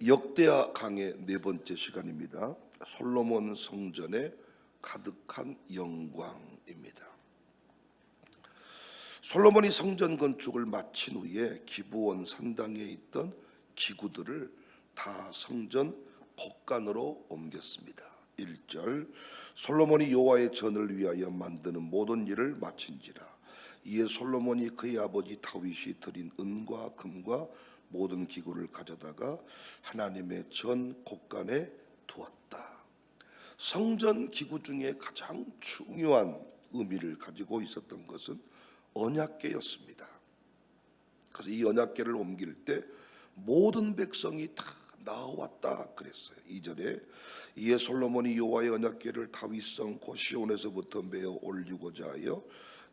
역대하 강의 네 번째 시간입니다. 솔로몬 성전에 가득한 영광입니다. 솔로몬이 성전 건축을 마친 후에 기브온 산당에 있던 기구들을 다 성전 곳간으로 옮겼습니다. 1절 솔로몬이 여호와의 전을 위하여 만드는 모든 일을 마친지라. 이에 솔로몬이 그의 아버지 다윗이 드린 은과 금과 모든 기구를 가져다가 하나님의 전 곳간에 두었다. 성전 기구 중에 가장 중요한 의미를 가지고 있었던 것은 언약궤였습니다. 그래서 이 언약궤를 옮길 때 모든 백성이 다 나왔다 그랬어요. 2절에 이에 솔로몬이 여호와의 언약궤를 다윗성 고시온에서부터 메어 올리고자 하여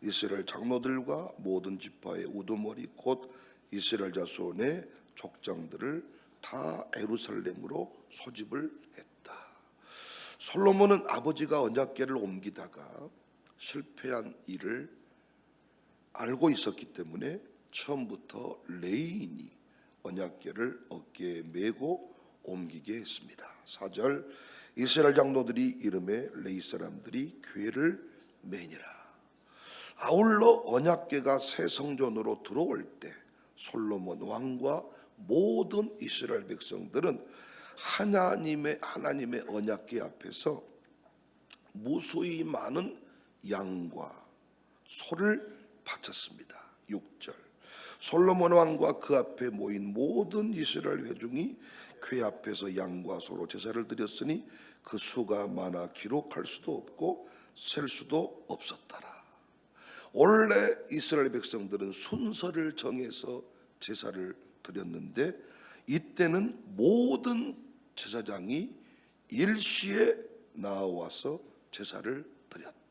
이스라엘 장로들과 모든 지파의 우두머리 곧 이스라엘 자손의 족장들을 다 예루살렘으로 소집을 했다. 솔로몬은 아버지가 언약궤를 옮기다가 실패한 일을 알고 있었기 때문에 처음부터 레인이 언약궤를 어깨에 메고 옮기게 했습니다. 4절 이스라엘 장로들이 이름에 레위 사람들이 궤를 매니라. 아울러 언약궤가 새 성전으로 들어올 때 솔로몬 왕과 모든 이스라엘 백성들은 하나님의 언약궤 앞에서 무수히 많은 양과 소를 바쳤습니다. 6절 솔로몬 왕과 그 앞에 모인 모든 이스라엘 회중이 궤 앞에서 양과 소로 제사를 드렸으니 그 수가 많아 기록할 수도 없고 셀 수도 없었더라. 원래 이스라엘 백성들은 순서를 정해서 제사를 드렸는데 이때는 모든 제사장이 일시에 나와서 제사를 드렸다.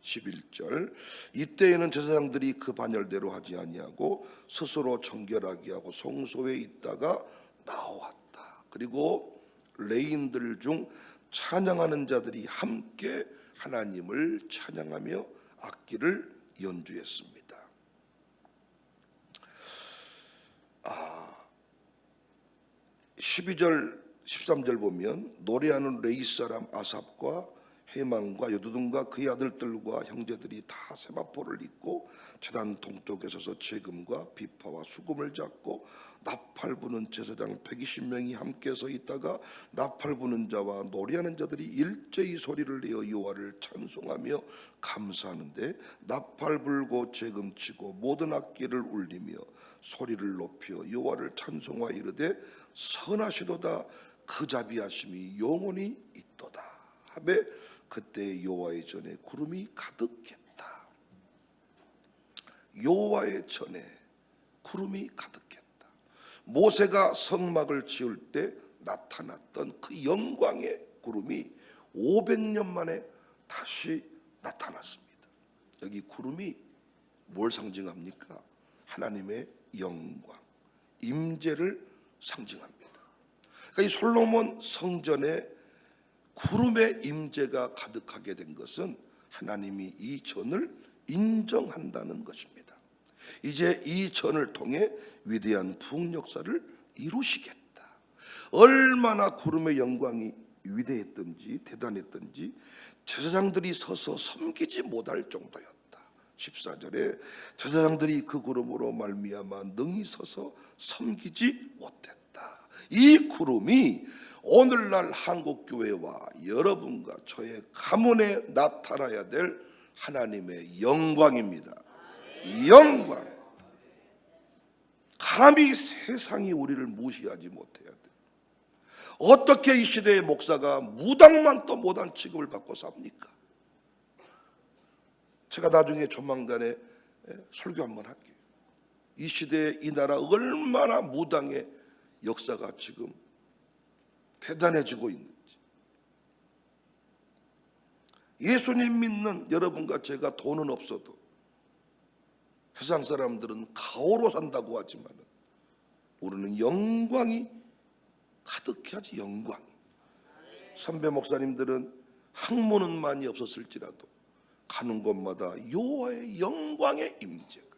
11절 이때에는 제사장들이 그 반열대로 하지 아니하고 스스로 청결하게 하고 성소에 있다가 나왔다. 그리고 레인들 중 찬양하는 자들이 함께 하나님을 찬양하며 악기를 연주했습니다. 12절 13절 보면 노래하는 레위 사람 아삽과 헤만과 여두둔과 그의 아들들과 형제들이 다 세마포를 입고 제단 동쪽에 서서 재금과 비파와 수금을 잡고 나팔 부는 제사장 120명이 함께 서 있다가 나팔 부는 자와 노래하는 자들이 일제히 소리를 내어 여호와를 찬송하며 감사하는데 나팔 불고 재금 치고 모든 악기를 울리며 소리를 높여 여호와를 찬송하여 이르되 선하시도다 그 자비하심이 영원히 있도다 하매 그때 여호와의 전에 구름이 가득했다. 여호와의 전에 구름이 가득했다. 모세가 성막을 지을 때 나타났던 그 영광의 구름이 500년 만에 다시 나타났습니다. 여기 구름이 뭘 상징합니까? 하나님의 영광, 임재를 상징합니다. 그러니까 이 솔로몬 성전에 구름의 임재가 가득하게 된 것은 하나님이 이 전을 인정한다는 것입니다. 이제 이 전을 통해 위대한 부흥 역사를 이루시겠다. 얼마나 구름의 영광이 위대했던지 대단했던지 제사장들이 서서 섬기지 못할 정도였다. 14절에 제사장들이 그 구름으로 말미암아 능히 서서 섬기지 못했다. 이 구름이 오늘날 한국교회와 여러분과 저의 가문에 나타나야 될 하나님의 영광입니다. 영광. 감히 세상이 우리를 무시하지 못해야 돼. 어떻게 이 시대의 목사가 무당만 또 못한 취급을 받고 삽니까? 제가 나중에 조만간에 설교 한번 할게요. 이 시대에 이 나라 얼마나 무당의 역사가 지금 대단해지고 있는지. 예수님 믿는 여러분과 제가 돈은 없어도 세상 사람들은 가오로 산다고 하지만 우리는 영광이 가득해야지. 영광이. 선배 목사님들은 학문은 많이 없었을지라도 가는 곳마다 여호와의 영광의 임재가.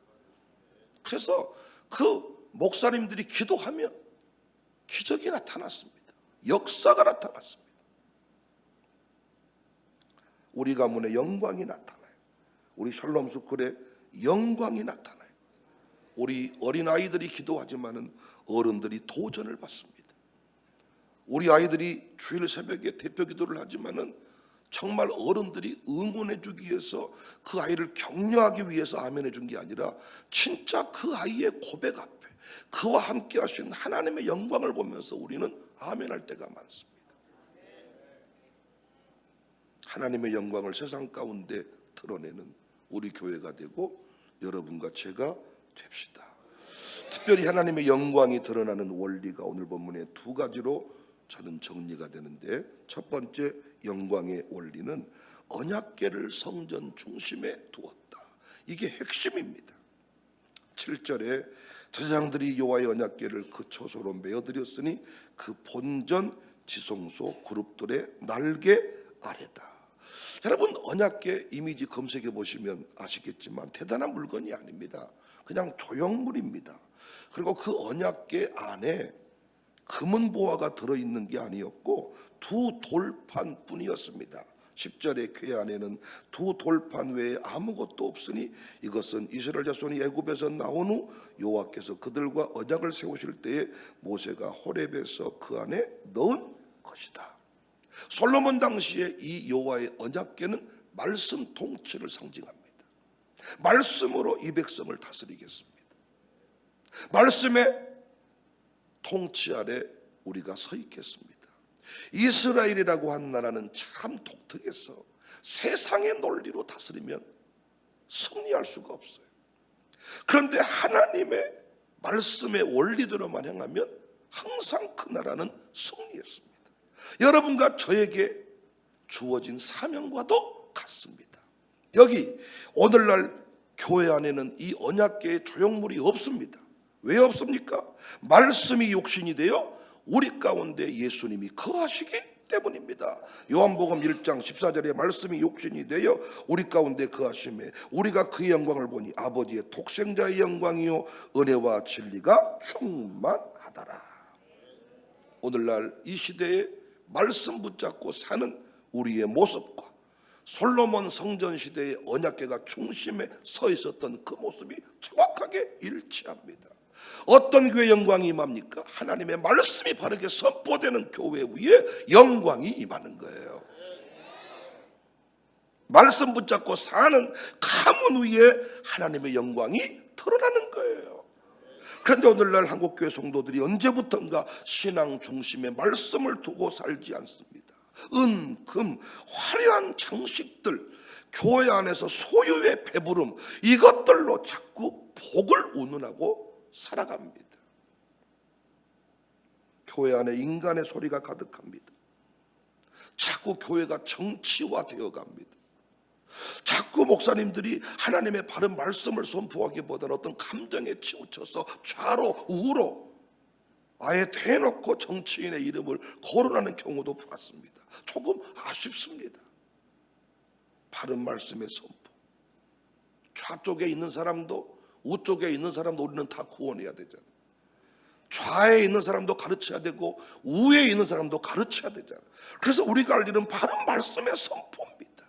그래서 그 목사님들이 기도하면 기적이 나타났습니다. 역사가 나타났습니다. 우리 가문에 영광이 나타나요. 우리 샬롬 스쿨에 영광이 나타나요. 우리 어린아이들이 기도하지만은 어른들이 도전을 받습니다. 우리 아이들이 주일 새벽에 대표 기도를 하지만은 정말 어른들이 응원해 주기 위해서 그 아이를 격려하기 위해서 아멘해 준 게 아니라 진짜 그 아이의 고백 앞에 그와 함께 하신 하나님의 영광을 보면서 우리는 아멘할 때가 많습니다. 하나님의 영광을 세상 가운데 드러내는 우리 교회가 되고 여러분과 제가 됩시다. 특별히 하나님의 영광이 드러나는 원리가 오늘 본문에 두 가지로 저는 정리가 되는데, 첫 번째 영광의 원리는 언약궤를 성전 중심에 두었다. 이게 핵심입니다. 7절에 제사장들이 여호와의 언약궤를 그 처소로 메어드렸으니 그 본전 지성소 그룹들의 날개 아래다. 여러분, 언약궤 이미지 검색해 보시면 아시겠지만 대단한 물건이 아닙니다. 그냥 조형물입니다. 그리고 그 언약궤 안에 금은 보화가 들어있는 게 아니었고 두 돌판 뿐이었습니다. 10절의 궤 안에는 두 돌판 외에 아무것도 없으니 이것은 이스라엘 자손이 애굽에서 나온 후 여호와께서 그들과 언약을 세우실 때에 모세가 호렙에서 그 안에 넣은 것이다. 솔로몬 당시에 이 여호와의 언약궤는 말씀 통치를 상징합니다. 말씀으로 이 백성을 다스리겠습니다. 말씀의 통치 아래 우리가 서 있겠습니다. 이스라엘이라고 한 나라는 참 독특해서 세상의 논리로 다스리면 승리할 수가 없어요. 그런데 하나님의 말씀의 원리대로만 행하면 항상 그 나라는 승리했습니다. 여러분과 저에게 주어진 사명과도 같습니다. 여기 오늘날 교회 안에는 이 언약궤의 조형물이 없습니다. 왜 없습니까? 말씀이 육신이 되어 우리 가운데 예수님이 거하시기 때문입니다. 요한복음 1장 14절에 말씀이 육신이 되어 우리 가운데 거하심에 우리가 그의 영광을 보니 아버지의 독생자의 영광이요 은혜와 진리가 충만하더라. 오늘날 이 시대에 말씀 붙잡고 사는 우리의 모습과 솔로몬 성전 시대의 언약궤가 중심에 서 있었던 그 모습이 정확하게 일치합니다. 어떤 교회 영광이 임합니까? 하나님의 말씀이 바르게 선포되는 교회 위에 영광이 임하는 거예요. 말씀 붙잡고 사는 가문 위에 하나님의 영광이 드러나는 거예요. 그런데 오늘날 한국교회 성도들이 언제부턴가 신앙 중심에 말씀을 두고 살지 않습니다. 은, 금, 화려한 장식들, 교회 안에서 소유의 배부름, 이것들로 자꾸 복을 운운하고 살아갑니다. 교회 안에 인간의 소리가 가득합니다. 자꾸 교회가 정치화 되어 갑니다. 자꾸 목사님들이 하나님의 바른 말씀을 선포하기보다는 어떤 감정에 치우쳐서 좌로 우로 아예 대놓고 정치인의 이름을 거론하는 경우도 봤습니다. 조금 아쉽습니다. 바른 말씀의 선포, 좌쪽에 있는 사람도 우쪽에 있는 사람도 우리는 다 구원해야 되잖아요. 좌에 있는 사람도 가르쳐야 되고 우에 있는 사람도 가르쳐야 되잖아요. 그래서 우리가 할 일은 바른 말씀의 선포입니다.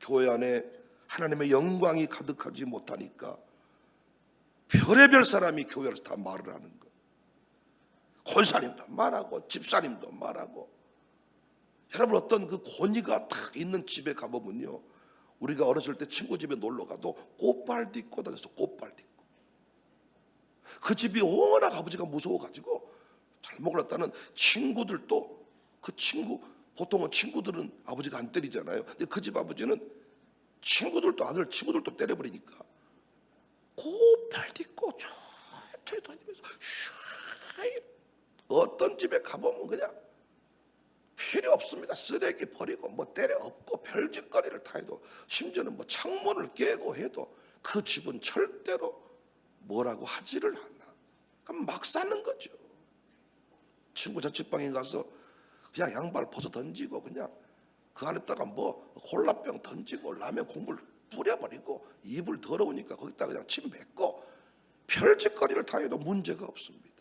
교회 안에 하나님의 영광이 가득하지 못하니까 별의별 사람이 교회에서 다 말을 하는 거예요. 권사님도 말하고 집사님도 말하고. 여러분, 어떤 그 권위가 딱 있는 집에 가보면요, 우리가 어렸을 때 친구 집에 놀러 가도 꽃발도 있고 다녀서 꽃발도 있고, 그 집이 워낙 아버지가 무서워가지고 잘못 걸렸다는 친구들도, 그 친구, 보통은 친구들은 아버지가 안 때리잖아요. 근데 그 집 아버지는 친구들도, 아들 친구들도 때려버리니까 꽃발도 있고 천천히 다니면서 어떤 집에 가보면 그냥 필요 없습니다. 쓰레기 버리고 뭐 때려 엎고 별짓거리를 다 해도, 심지어는 뭐 창문을 깨고 해도 그 집은 절대로 뭐라고 하지를 않아. 그럼 막 사는 거죠. 친구 자취방에 가서 그냥 양발 벗어 던지고 그냥 그 안에다가 뭐 콜라병 던지고 라면 국물 뿌려버리고 이불 더러우니까 거기다 그냥 침 뱉고 별짓거리를 다 해도 문제가 없습니다.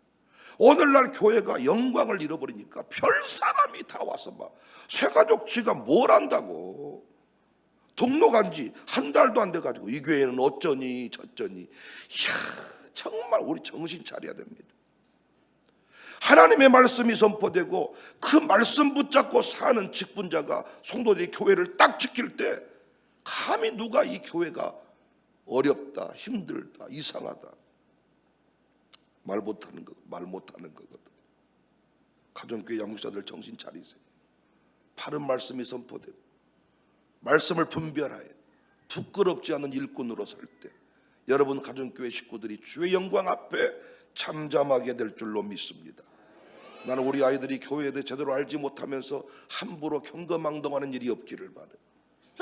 오늘날 교회가 영광을 잃어버리니까 별 사람이 다 와서 막 새가족 지가 뭘 안다고, 등록한 지 한 달도 안 돼가지고 이 교회는 어쩌니 저쩌니. 이야, 정말 우리 정신 차려야 됩니다. 하나님의 말씀이 선포되고 그 말씀 붙잡고 사는 직분자가, 성도들이 교회를 딱 지킬 때 감히 누가 이 교회가 어렵다, 힘들다, 이상하다 말 못하는 거거든. 가정교회 양육자들 정신 차리세요. 바른 말씀이 선포되고 말씀을 분별하여 부끄럽지 않은 일꾼으로 설 때 여러분 가정교회 식구들이 주의 영광 앞에 잠잠하게 될 줄로 믿습니다. 나는 우리 아이들이 교회에 대해 제대로 알지 못하면서 함부로 경거망동하는 일이 없기를 바라요.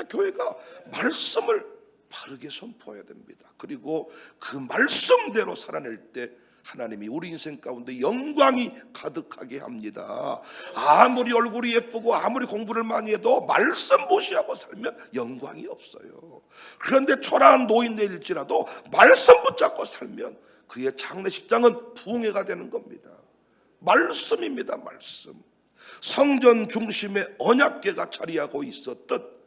교회가 말씀을 바르게 선포해야 됩니다. 그리고 그 말씀대로 살아낼 때 하나님이 우리 인생 가운데 영광이 가득하게 합니다. 아무리 얼굴이 예쁘고 아무리 공부를 많이 해도 말씀 무시하고 살면 영광이 없어요. 그런데 초라한 노인네일지라도 말씀 붙잡고 살면 그의 장례식장은 부흥회가 되는 겁니다. 말씀입니다. 말씀. 성전 중심에 언약궤가 자리하고 있었듯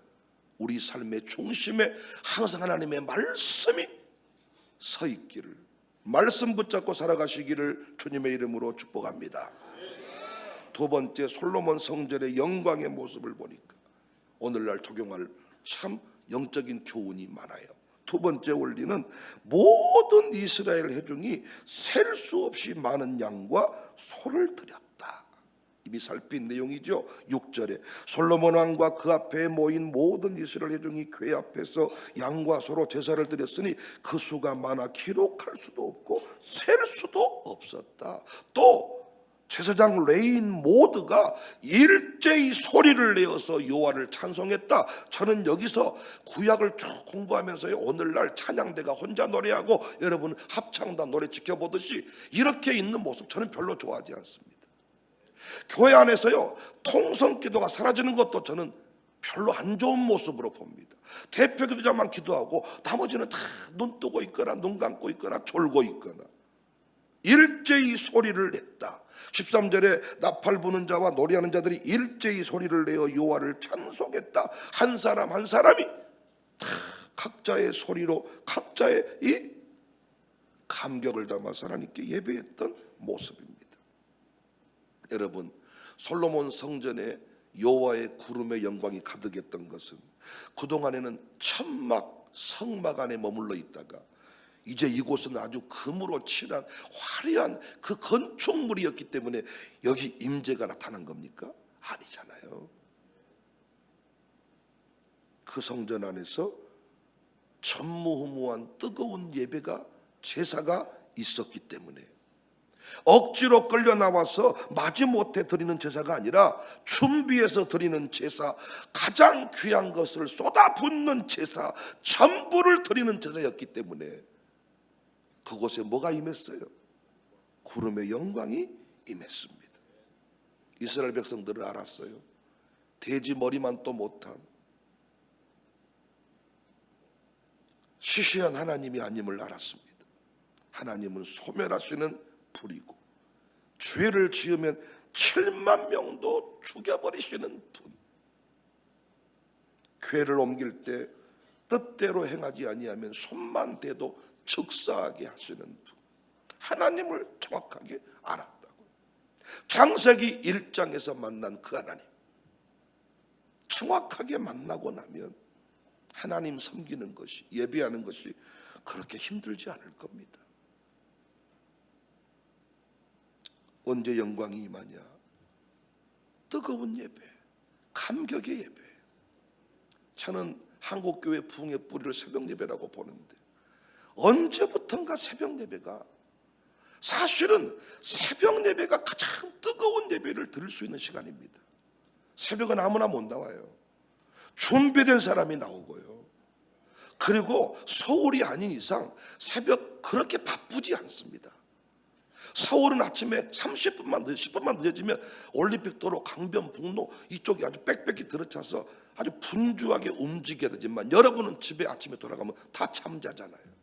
우리 삶의 중심에 항상 하나님의 말씀이 서 있기를, 말씀 붙잡고 살아가시기를 주님의 이름으로 축복합니다. 두 번째, 솔로몬 성전의 영광의 모습을 보니까 오늘날 적용할 참 영적인 교훈이 많아요. 두 번째 원리는 모든 이스라엘 회중이 셀 수 없이 많은 양과 소를 드렸다. 이미 살핀 내용이죠. 6절에 솔로몬 왕과 그 앞에 모인 모든 이스라엘 회중이 궤 앞에서 양과 소로 제사를 드렸으니 그 수가 많아 기록할 수도 없고 셀 수도 없었다. 또 제사장 레인 모두가 일제히 소리를 내어서 여호와를 찬송했다. 저는 여기서 구약을 쭉 공부하면서요, 오늘날 찬양대가 혼자 노래하고 여러분 합창단 노래 지켜보듯이 이렇게 있는 모습 저는 별로 좋아하지 않습니다. 교회 안에서요, 통성기도가 사라지는 것도 저는 별로 안 좋은 모습으로 봅니다. 대표 기도자만 기도하고 나머지는 다 눈 뜨고 있거나 눈 감고 있거나 졸고 있거나 일제히 소리를 냈다. 13절에 나팔 부는 자와 노래하는 자들이 일제히 소리를 내어 여호와를 찬송했다. 한 사람 한 사람이 다 각자의 소리로 각자의 이 감격을 담아서 하나님께 예배했던 모습입니다. 여러분, 솔로몬 성전에 여호와의 구름의 영광이 가득했던 것은 그동안에는 천막 성막 안에 머물러 있다가 이제 이곳은 아주 금으로 칠한 화려한 그 건축물이었기 때문에 여기 임재가 나타난 겁니까? 아니잖아요. 그 성전 안에서 전무후무한 뜨거운 예배가, 제사가 있었기 때문에 억지로 끌려 나와서 마지못해 드리는 제사가 아니라 준비해서 드리는 제사, 가장 귀한 것을 쏟아붓는 제사, 전부를 드리는 제사였기 때문에 그곳에 뭐가 임했어요? 구름의 영광이 임했습니다. 이스라엘 백성들은 알았어요. 돼지 머리만 또 못한 시시한 하나님이 아님을 알았습니다. 하나님은 소멸하시는 불이고 죄를 지으면 7만 명도 죽여버리시는 분, 궤를 옮길 때 뜻대로 행하지 아니하면 손만 대도 즉사하게 하시는 분, 하나님을 정확하게 알았다고. 창세기 1장에서 만난 그 하나님, 정확하게 만나고 나면 하나님 섬기는 것이, 예배하는 것이 그렇게 힘들지 않을 겁니다. 언제 영광이 임하냐? 뜨거운 예배, 감격의 예배. 저는 한국교회 부흥의 뿌리를 새벽 예배라고 보는데 언제부턴가 새벽 예배가, 사실은 새벽 예배가 가장 뜨거운 예배를 드릴 수 있는 시간입니다. 새벽은 아무나 못 나와요. 준비된 사람이 나오고요. 그리고 서울이 아닌 이상 새벽 그렇게 바쁘지 않습니다. 서울은 아침에 30분만 10분만 늦어지면 올림픽도로, 강변북로 이쪽이 아주 빽빽히 들어차서 아주 분주하게 움직여야 되지만 여러분은 집에 아침에 돌아가면 다 잠자잖아요.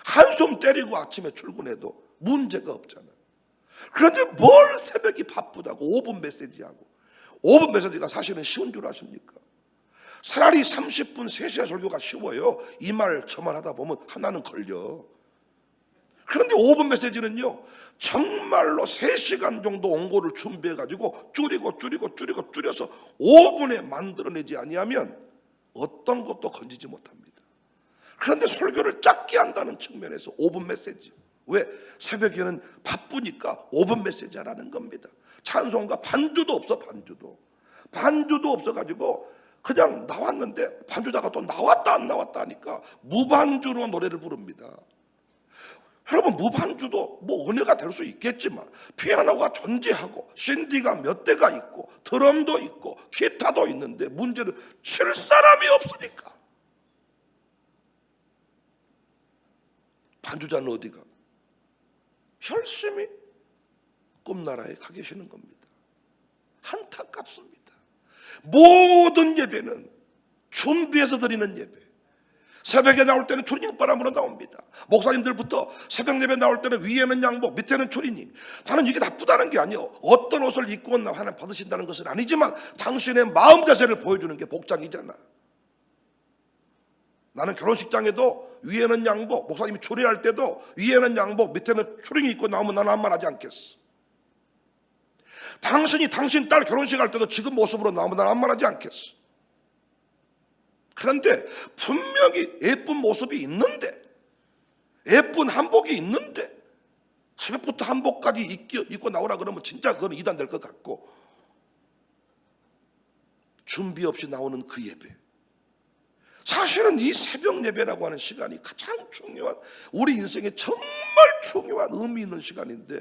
한숨 때리고 아침에 출근해도 문제가 없잖아. 그런데 뭘 새벽이 바쁘다고 5분 메시지하고, 5분 메시지가 사실은 쉬운 줄 아십니까? 차라리 30분 3시간 설교가 쉬워요. 이 말 저 말 하다 보면 하나는 걸려. 그런데 5분 메시지는요, 정말로 3시간 정도 원고를 준비해가지고 줄여서 5분에 만들어내지 아니하면 어떤 것도 건지지 못합니다. 그런데 설교를 짧게 한다는 측면에서 5분 메시지. 왜? 새벽에는 바쁘니까 5분 메시지 하라는 겁니다. 찬송가 반주도 없어. 반주도 없어가지고 그냥 나왔는데 반주자가 또 나왔다 안 나왔다 하니까 무반주로 노래를 부릅니다. 여러분, 무반주도 뭐 은혜가 될 수 있겠지만 피아노가 존재하고 신디가 몇 대가 있고 드럼도 있고 기타도 있는데 문제는 칠 사람이 없으니까 반주자는 어디가? 열심히 꿈나라에 가 계시는 겁니다. 안타깝습니다. 모든 예배는 준비해서 드리는 예배. 새벽에 나올 때는 추리닝바람으로 나옵니다. 목사님들부터 새벽 예배 나올 때는 위에는 양복, 밑에는 추리닝. 나는 이게 나쁘다는 게 아니에요. 어떤 옷을 입고 하나님 받으신다는 것은 아니지만 당신의 마음 자세를 보여주는 게 복장이잖아. 나는 결혼식장에도 위에는 양복, 목사님이 초대할 때도 위에는 양복, 밑에는 추리닝 입고 나오면 나는 한 말 하지 않겠어. 당신이 당신 딸 결혼식 할 때도 지금 모습으로 나오면 나는 한 말 하지 않겠어. 그런데 분명히 예쁜 모습이 있는데, 예쁜 한복이 있는데 새벽부터 한복까지 입고 나오라 그러면 진짜 그건 이단될 것 같고, 준비 없이 나오는 그 예배, 사실은 이 새벽 예배라고 하는 시간이 가장 중요한, 우리 인생에 정말 중요한 의미 있는 시간인데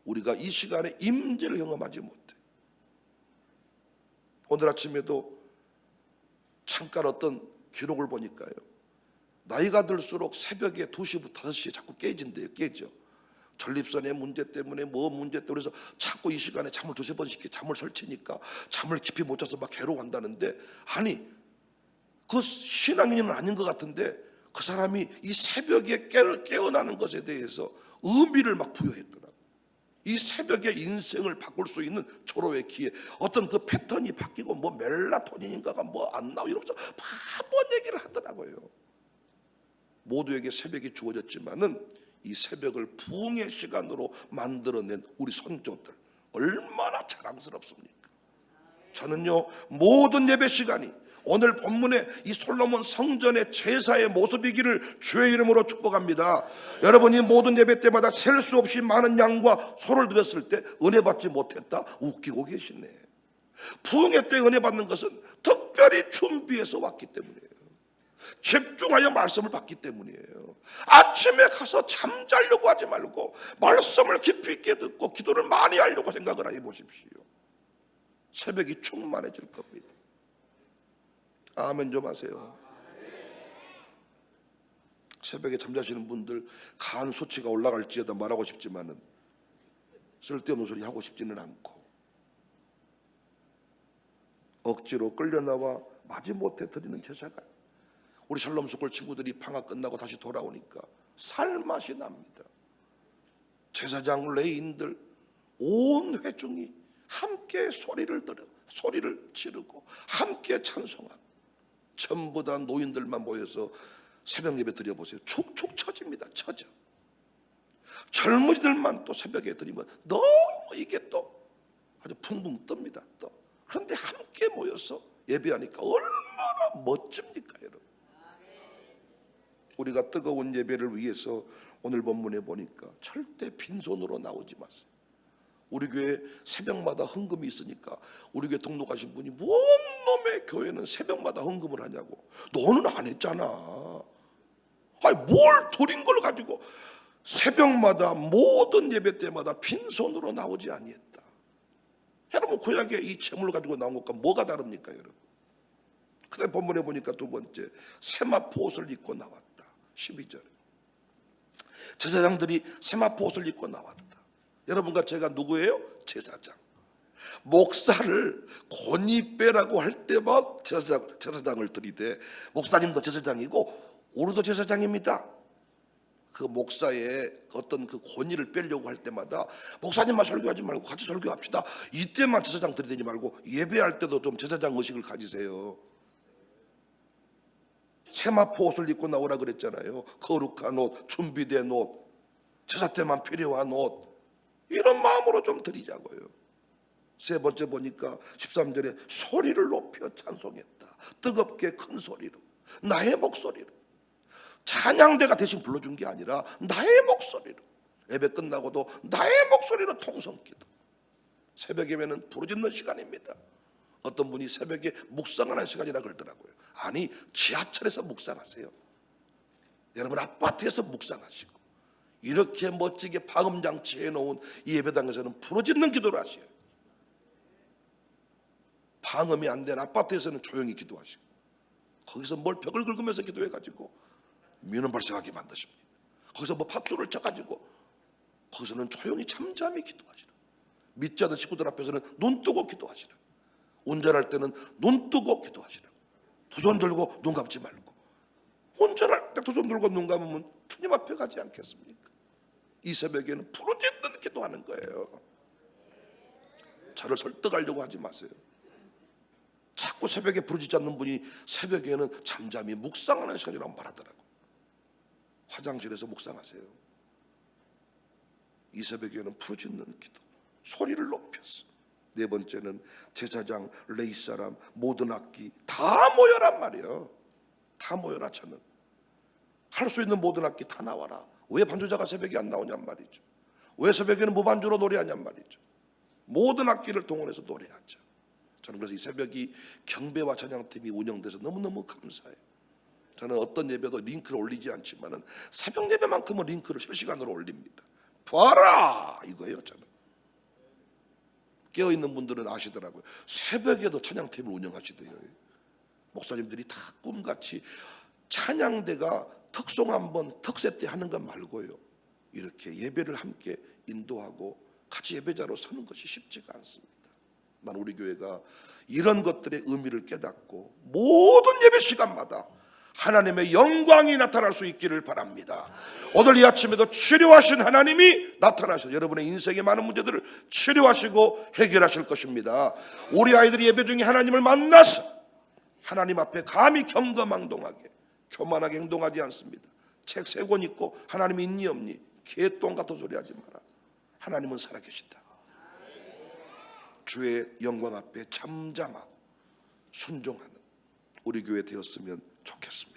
우리가 이 시간에 임재를 경험하지 못해. 오늘 아침에도 잠깐 어떤 기록을 보니까요, 나이가 들수록 새벽에 2시부터 5시에 자꾸 깨진대요. 깨져. 전립선의 문제 때문에 뭐 문제 때문에 그래서 자꾸 이 시간에 잠을 2-3번씩 잠을 설치니까 잠을 깊이 못 자서 막 괴로워한다는데, 아니 그 신앙인은 아닌 것 같은데 그 사람이 이 새벽에 깨어나는 것에 대해서 의미를 막 부여했더라고요. 이 새벽에 인생을 바꿀 수 있는 초로의 기회, 어떤 그 패턴이 바뀌고 뭐 멜라토닌인가가 뭐 안 나오고 이러면서 바본 얘기를 하더라고요. 모두에게 새벽이 주어졌지만은 이 새벽을 부흥의 시간으로 만들어낸 우리 선조들 얼마나 자랑스럽습니까? 저는요, 모든 예배 시간이 오늘 본문의 이 솔로몬 성전의 제사의 모습이기를 주의 이름으로 축복합니다. 여러분이 모든 예배 때마다 셀 수 없이 많은 양과 소를 드렸을 때 은혜 받지 못했다? 웃기고 계시네. 부흥회 때 은혜 받는 것은 특별히 준비해서 왔기 때문이에요. 집중하여 말씀을 받기 때문이에요. 아침에 가서 잠자려고 하지 말고 말씀을 깊이 있게 듣고 기도를 많이 하려고 생각을 해보십시오. 새벽이 충만해질 겁니다. 아멘 좀 하세요. 새벽에 잠자시는 분들 간 수치가 올라갈지어다 말하고 싶지만은 쓸데없는 소리 하고 싶지는 않고, 억지로 끌려나와 마지못해 드리는 제사가, 우리 샬롬 스쿨 친구들이 방학 끝나고 다시 돌아오니까 살맛이 납니다. 제사장 레인들 온 회중이 함께 소리를 지르고 함께 찬송하고, 전부 다 노인들만 모여서 새벽 예배 드려보세요. 축축 처집니다. 처져. 젊은이들만 또 새벽에 드리면 너무 이게 또 아주 붕붕 뜹니다. 또 그런데 함께 모여서 예배하니까 얼마나 멋집니까, 여러분. 우리가 뜨거운 예배를 위해서 오늘 본문에 보니까 절대 빈손으로 나오지 마세요. 우리 교회 새벽마다 헌금이 있으니까 우리 교회 등록하신 분이 뭔 놈의 교회는 새벽마다 헌금을 하냐고. 너는 안 했잖아. 아니 뭘 드린 걸 가지고 새벽마다 모든 예배 때마다 빈손으로 나오지 아니했다. 여러분, 구약에 이 재물을 가지고 나온 것과 뭐가 다릅니까, 여러분? 그다음 본문에 보니까 두 번째, 세마포 옷을 입고 나왔다. 12절에 제사장들이 세마포 옷을 입고 나왔다. 여러분과 제가 누구예요? 제사장. 목사를 곤이빼라고 할 때만 제사장을 들이대. 목사님도 제사장이고 우리도 제사장입니다. 그 목사의 어떤 그 권위를 빼려고 할 때마다 목사님만 설교하지 말고 같이 설교합시다. 이때만 제사장 들이대지 말고 예배할 때도 좀 제사장 의식을 가지세요. 세마포 옷을 입고 나오라 그랬잖아요. 거룩한 옷, 준비된 옷, 제사 때만 필요한 옷, 이런 마음으로 좀 드리자고요. 세 번째 보니까 13절에 소리를 높여 찬송했다. 뜨겁게 큰 소리로, 나의 목소리로. 찬양대가 대신 불러준 게 아니라 나의 목소리로, 예배 끝나고도 나의 목소리로 통성기도. 새벽 예배는 부르짖는 시간입니다. 어떤 분이 새벽에 묵상하는 시간이라 그러더라고요. 아니, 지하철에서 묵상하세요. 여러분 아파트에서 묵상하시고, 이렇게 멋지게 방음장치 해놓은 이 예배당에서는 부르짖는 기도를 하셔요. 방음이 안 된 아파트에서는 조용히 기도하시고, 거기서 뭘 벽을 긁으면서 기도해가지고 민원 발생하게 만드십니다. 거기서 뭐 팥줄을 쳐가지고 거기서는 조용히 잠잠히 기도하시라. 믿지 않는 식구들 앞에서는 눈 뜨고 기도하시라. 운전할 때는 눈 뜨고 기도하시라. 두 손 들고 눈 감지 말고. 운전할 때 두 손 들고 눈 감으면 주님 앞에 가지 않겠습니까? 이 새벽에는 부르짖는 기도하는 거예요. 저를 설득하려고 하지 마세요. 자꾸 새벽에 부르짖지 않는 분이 새벽에는 잠잠히 묵상하는 시간이라고 말하더라고. 화장실에서 묵상하세요. 이 새벽에는 부르짖는 기도, 소리를 높였어. 네 번째는 제사장, 레위 사람, 모든 악기 다 모여란 말이에요. 다 모여라. 저는 할 수 있는 모든 악기 다 나와라. 왜 반주자가 새벽에 안 나오냔 말이죠. 왜 새벽에는 무반주로 노래하냔 말이죠. 모든 악기를 동원해서 노래하자. 저는 그래서 이 새벽이 경배와 찬양팀이 운영돼서 너무너무 감사해요. 저는 어떤 예배도 링크를 올리지 않지만은 새벽 예배만큼은 링크를 실시간으로 올립니다. 봐라 이거예요. 저는 깨어있는 분들은 아시더라고요. 새벽에도 찬양팀을 운영하시대요. 목사님들이 다 꿈같이 찬양대가 특송 한번 특세 때 하는 것 말고요, 이렇게 예배를 함께 인도하고 같이 예배자로 서는 것이 쉽지가 않습니다. 난 우리 교회가 이런 것들의 의미를 깨닫고 모든 예배 시간마다 하나님의 영광이 나타날 수 있기를 바랍니다. 오늘 이 아침에도 치료하신 하나님이 나타나셔서 여러분의 인생의 많은 문제들을 치료하시고 해결하실 것입니다. 우리 아이들이 예배 중에 하나님을 만나서 하나님 앞에 감히 경거망동하게 교만하게 행동하지 않습니다. 책 3권 읽고 하나님 있니 없니 개똥 같은 소리 하지 마라. 하나님은 살아계시다. 주의 영광 앞에 잠잠하고 순종하는 우리 교회 되었으면 좋겠습니다.